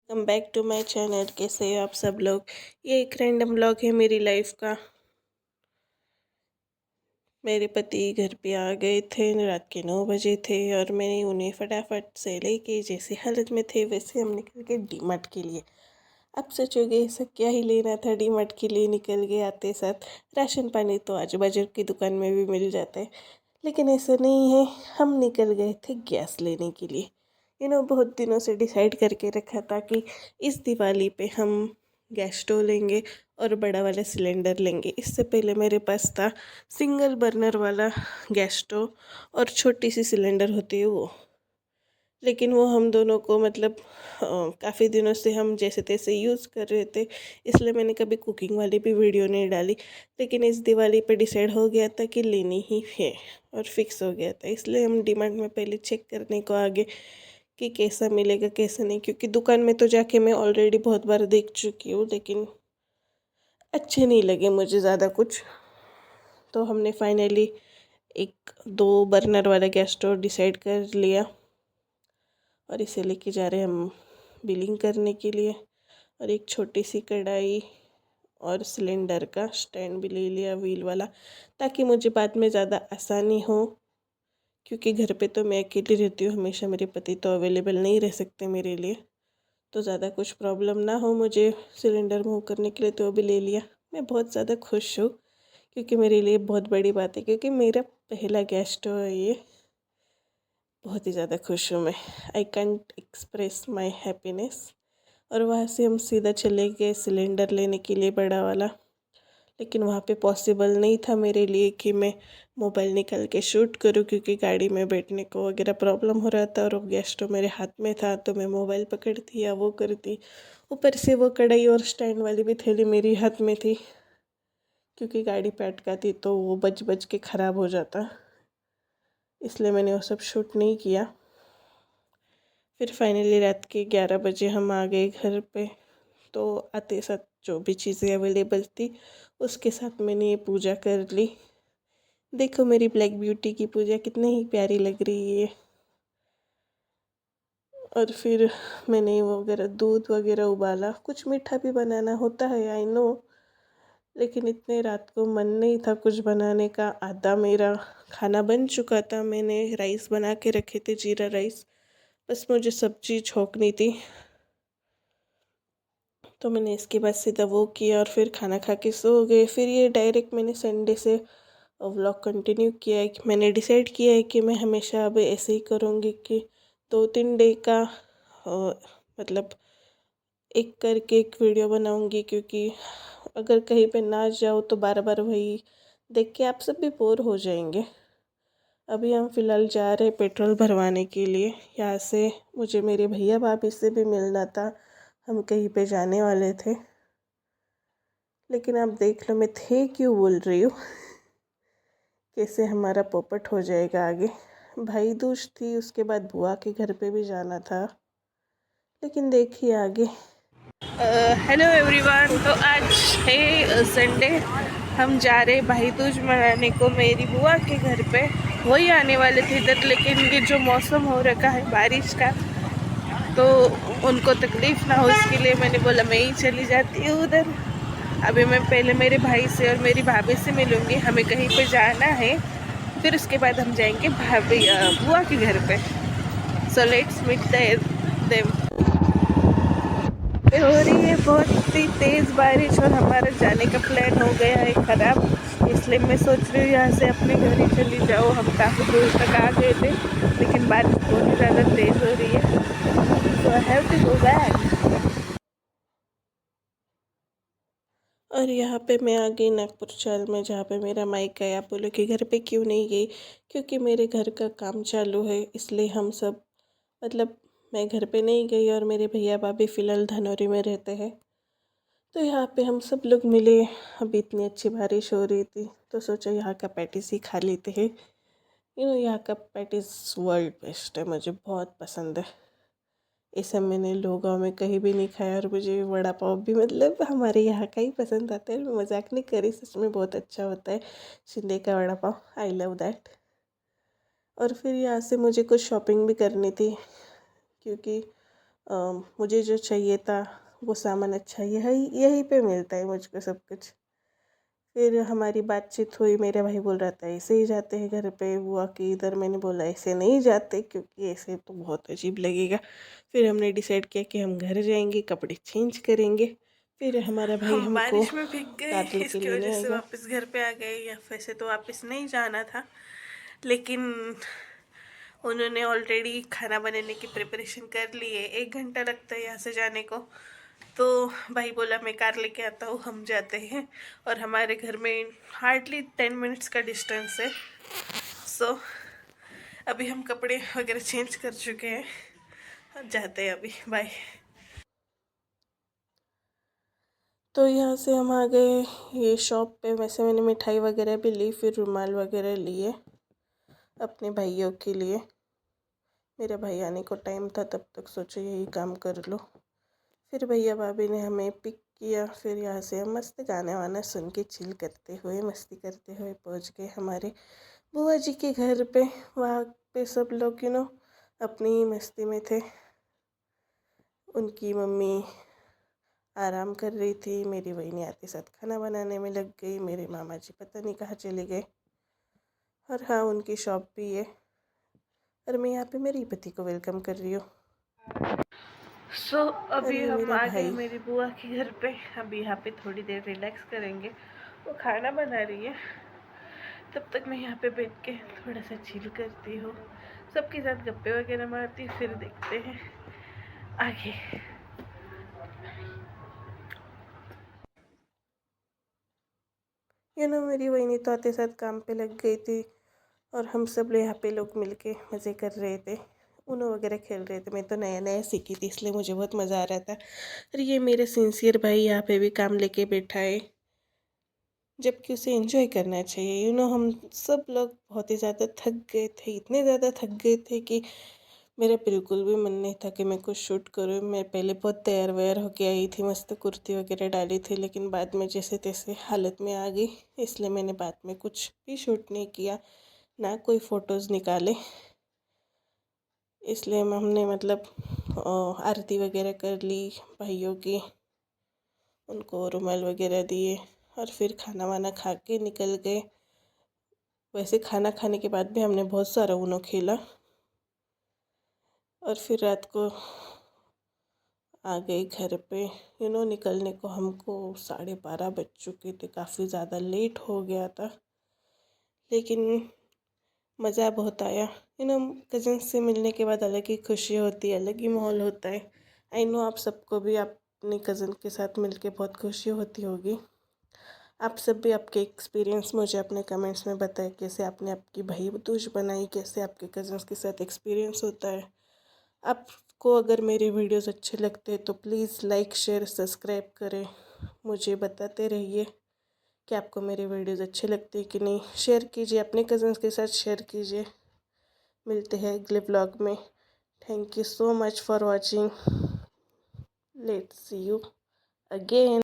Come back to my channel. कैसे हो आप सब लोग। ये एक रैंडम व्लॉग है मेरी लाइफ का। मेरे पति घर पे आ गए थे, रात के 9 बजे थे और मैंने उन्हें फटाफट से लेके, जैसे हालत में थे वैसे हम निकल गए डीमार्ट के लिए। अब सोचोगे ऐसा क्या ही लेना था, डीमार्ट के लिए निकल गए। आते साथ राशन पानी तो आजू बाजू की दुकान में भी मिल जाता है, लेकिन ऐसा नहीं है। हम निकल गए थे गैस लेने के लिए। बहुत दिनों से डिसाइड करके रखा था कि इस दिवाली पे हम गैस स्टोव लेंगे और बड़ा वाला सिलेंडर लेंगे। इससे पहले मेरे पास था सिंगल बर्नर वाला गैस स्टोव और छोटी सी सिलेंडर होती है वो। लेकिन वो हम दोनों को मतलब काफ़ी दिनों से हम जैसे तैसे यूज़ कर रहे थे, इसलिए मैंने कभी कुकिंग वाली भी वीडियो नहीं डाली। लेकिन इस दिवाली पे डिसाइड हो गया था कि लेनी ही है और फिक्स हो गया था, इसलिए हम डीमार्ट में पहले चेक करने को आगे कि कैसा मिलेगा कैसा नहीं। क्योंकि दुकान में तो जाके मैं ऑलरेडी बहुत बार देख चुकी हूँ, लेकिन अच्छे नहीं लगे मुझे ज़्यादा कुछ। तो हमने फाइनली एक 2 बर्नर वाला गैस स्टोव डिसाइड कर लिया और इसे लेके जा रहे हैं हम बिलिंग करने के लिए। और एक छोटी सी कढ़ाई और सिलेंडर का स्टैंड भी ले लिया व्हील वाला, ताकि मुझे बाद में ज़्यादा आसानी हो। क्योंकि घर पे तो मैं अकेली रहती हूँ हमेशा, मेरे पति तो अवेलेबल नहीं रह सकते मेरे लिए, तो ज़्यादा कुछ प्रॉब्लम ना हो मुझे सिलेंडर मूव करने के लिए। तो भी ले लिया। मैं बहुत ज़्यादा खुश हूँ, क्योंकि मेरे लिए बहुत बड़ी बात है, क्योंकि मेरा पहला गैस स्टोव है ये। बहुत ही ज़्यादा खुश हूँ मैं। I can't express my happiness. और वहाँ से हम सीधा चले गए सिलेंडर लेने के लिए, बड़ा वाला। लेकिन वहाँ पे पॉसिबल नहीं था मेरे लिए कि मैं मोबाइल निकाल के शूट करूँ, क्योंकि गाड़ी में बैठने को वगैरह प्रॉब्लम हो रहा था और वो गैस स्टोव मेरे हाथ में था, तो मैं मोबाइल पकड़ती या वो करती। ऊपर से वो कढ़ाई और स्टैंड वाली भी थैली मेरी हाथ में थी, क्योंकि गाड़ी पे अटकाती तो वो बच बच के ख़राब हो जाता, इसलिए मैंने वो सब शूट नहीं किया। फिर फाइनली रात के 11 बजे हम आ गए घर पे। तो आते साथ जो भी चीज़ें अवेलेबल थी उसके साथ मैंने ये पूजा कर ली। देखो मेरी ब्लैक ब्यूटी की पूजा कितनी ही प्यारी लग रही है। और फिर मैंने वो वगैरह दूध वगैरह उबाला। कुछ मीठा भी बनाना होता है, आई नो, लेकिन इतने रात को मन नहीं था कुछ बनाने का। आधा मेरा खाना बन चुका था, मैंने राइस बना के रखे थे, जीरा राइस। बस मुझे सब्जी छोंकनी थी, तो मैंने इसके बाद सीधा वो किया और फिर खाना खा के सो गए। फिर ये डायरेक्ट मैंने संडे से व्लॉग कंटिन्यू किया है। कि मैंने डिसाइड किया है कि मैं हमेशा अब ऐसे ही करूँगी कि 2-3 डे का मतलब एक करके एक वीडियो बनाऊँगी। क्योंकि अगर कहीं पे ना जाओ तो बार बार वही देख के आप सब भी बोर हो जाएंगे। अभी हम फ़िलहाल जा रहे पेट्रोल भरवाने के लिए। यहाँ से मुझे मेरे भैया भाभी से भी मिलना था, हम कहीं पे जाने वाले थे। लेकिन आप देख लो मैं थे क्यों बोल रही हूँ। कैसे हमारा पोपट हो जाएगा आगे। भाई दूज थी, उसके बाद बुआ के घर पे भी जाना था, लेकिन देखिए आगे। Hello everyone. तो आज है संडे। हम जा रहे भाई दूज मनाने को मेरी बुआ के घर पे। वही आने वाले थे इधर, लेकिन ये जो मौसम हो रखा है बारिश का, तो उनको तकलीफ़ ना हो इसके लिए मैंने बोला मैं ही चली जाती हूँ उधर। अभी मैं पहले मेरे भाई से और मेरी भाभी से मिलूँगी, हमें कहीं पे जाना है। फिर उसके बाद हम जाएंगे भाभी बुआ के घर पे। So let's meet them. हो रही है बहुत ही तेज़ बारिश और हमारा जाने का प्लान हो गया है ख़राब। इसलिए मैं सोच रही हूँ यहाँ से अपने घर ही चली जाओ। हम काफ़ी दूर तक आ गए थे, लेकिन बारिश बहुत ही ज़्यादा तेज़ हो रही है, so I have to go back. और यहाँ पे मैं आ गई नागपुर शहर में, जहाँ पे मेरा मायका है। आप बोलो कि घर पे क्यों नहीं गई, क्योंकि मेरे घर का काम चालू है, इसलिए हम सब मतलब मैं घर पे नहीं गई। और मेरे भैया भाभी फ़िलहाल धनौरी में रहते हैं, तो यहाँ पे हम सब लोग मिले। अभी इतनी अच्छी बारिश हो रही थी, तो सोचा यहाँ का पैटिस ही खा लेते हैं। यहाँ का पैटिस वर्ल्ड बेस्ट है, मुझे बहुत पसंद है। ऐसा मैंने लोगों में कहीं भी नहीं खाया। और मुझे वड़ा पाव भी मतलब हमारे यहाँ का ही पसंद आता है। मैं मजाक नहीं करी, सच में बहुत अच्छा होता है शिंदे का vada pav. I love that. और फिर यहाँ से मुझे कुछ शॉपिंग भी करनी थी, क्योंकि मुझे जो चाहिए था वो सामान अच्छा यहीं पे मिलता है मुझको सब कुछ। फिर हमारी बातचीत हुई, मेरा भाई बोल रहा था ऐसे ही जाते हैं घर पे बुआ के इधर। मैंने बोला ऐसे नहीं जाते, क्योंकि ऐसे तो बहुत अजीब लगेगा। फिर हमने डिसाइड किया कि हम घर जाएंगे, कपड़े चेंज करेंगे। फिर हमारा भाई हम हमको बारिश में भीग गए, कार लेके इसकी वजह लेने से आएगा। वापस घर पे आ गए। या वैसे तो वापस नहीं जाना था, लेकिन उन्होंने ऑलरेडी खाना बनाने की प्रिपरेशन कर ली है। 1 घंटा लगता है यहाँ से जाने को, तो भाई बोला मैं कार लेके आता हूँ, हम जाते हैं। और हमारे घर में हार्डली 10 मिनट्स का डिस्टेंस है। सो अभी हम कपड़े वगैरह चेंज कर चुके हैं, अब जाते हैं अभी। बाय। तो यहाँ से हम आ गए ये शॉप पे। वैसे मैंने मिठाई वगैरह भी ली, फिर रुमाल वगैरह लिए अपने भाइयों के लिए। मेरे भाई आने को टाइम था, तब तक सोचा यही काम कर लो। फिर भैया भाभी ने हमें पिक किया। फिर यहाँ से हम मस्त गाना वाना सुन के चिल करते हुए मस्ती करते हुए पहुँच गए हमारे बुआ जी के घर पे। वहाँ पे सब लोग अपनी ही मस्ती में थे। उनकी मम्मी आराम कर रही थी, मेरी बहनी आते साथ खाना बनाने में लग गई, मेरे मामा जी पता नहीं कहाँ चले गए। और हाँ, उनकी शॉप भी है। और मैं यहाँ पे मेरे पति को वेलकम कर रही हूँ। सो और अभी ये हम मेरा आ गए भाई। मेरी बुआ के घर पे। अभी यहाँ पे थोड़ी देर रिलैक्स करेंगे, वो खाना बना रही है। तब तक मैं यहाँ पे बैठ के थोड़ा सा चिल करती हूँ, सबके साथ गप्पे वगैरह मारती। फिर देखते हैं आगे। मेरी बहनी तो आते साथ काम पे लग गई थी, और हम सब लोग यहाँ पे लोग मिलके मज़े कर रहे थे, उनो वगैरह खेल रहे थे। मैं तो नया नया सीखी थी, इसलिए मुझे बहुत मज़ा आ रहा था। और ये मेरे सिंसियर भाई यहाँ पे भी काम लेके बैठा है, जबकि उसे एंजॉय करना चाहिए। हम सब लोग बहुत ही ज़्यादा थक गए थे, इतने ज़्यादा थक गए थे कि मेरा बिल्कुल भी मन नहीं था कि मैं कुछ शूट करूँ। मैं पहले बहुत तैयार वैयार होके आई थी, मस्त कुर्ती वगैरह डाली थी, लेकिन बाद में जैसे तैसे हालत में आ गई, इसलिए मैंने बाद में कुछ भी शूट नहीं किया, ना कोई फ़ोटोज़ निकाले। इसलिए हमने आरती वगैरह कर ली भाइयों की, उनको रुमाल वगैरह दिए, और फिर खाना वाना खा के निकल गए। वैसे खाना खाने के बाद भी हमने बहुत सारा ऊनो खेला। और फिर रात को आ गई घर पे। निकलने को हमको 12:30 बज चुके थे, काफ़ी ज़्यादा लेट हो गया था, लेकिन मज़ा बहुत आया। कज़न्स से मिलने के बाद अलग ही खुशी होती है, अलग ही माहौल होता है। आई नो आप सबको भी अपने कज़न के साथ मिलके बहुत खुशी होती होगी। आप सब भी आपके एक्सपीरियंस मुझे अपने कमेंट्स में बताएं, कैसे आपने आपकी भाई दूज बनाई, कैसे आपके कज़न्स के साथ एक्सपीरियंस होता है। आपको अगर मेरे वीडियोस अच्छे लगते हैं तो प्लीज़ लाइक शेयर सब्सक्राइब करें, मुझे बताते रहिए कि आपको मेरे वीडियोस अच्छे लगते हैं कि नहीं। शेयर कीजिए, अपने कज़न्स के साथ शेयर कीजिए। मिलते हैं अगले ब्लॉग में। Thank you so much for watching. Let's see you again.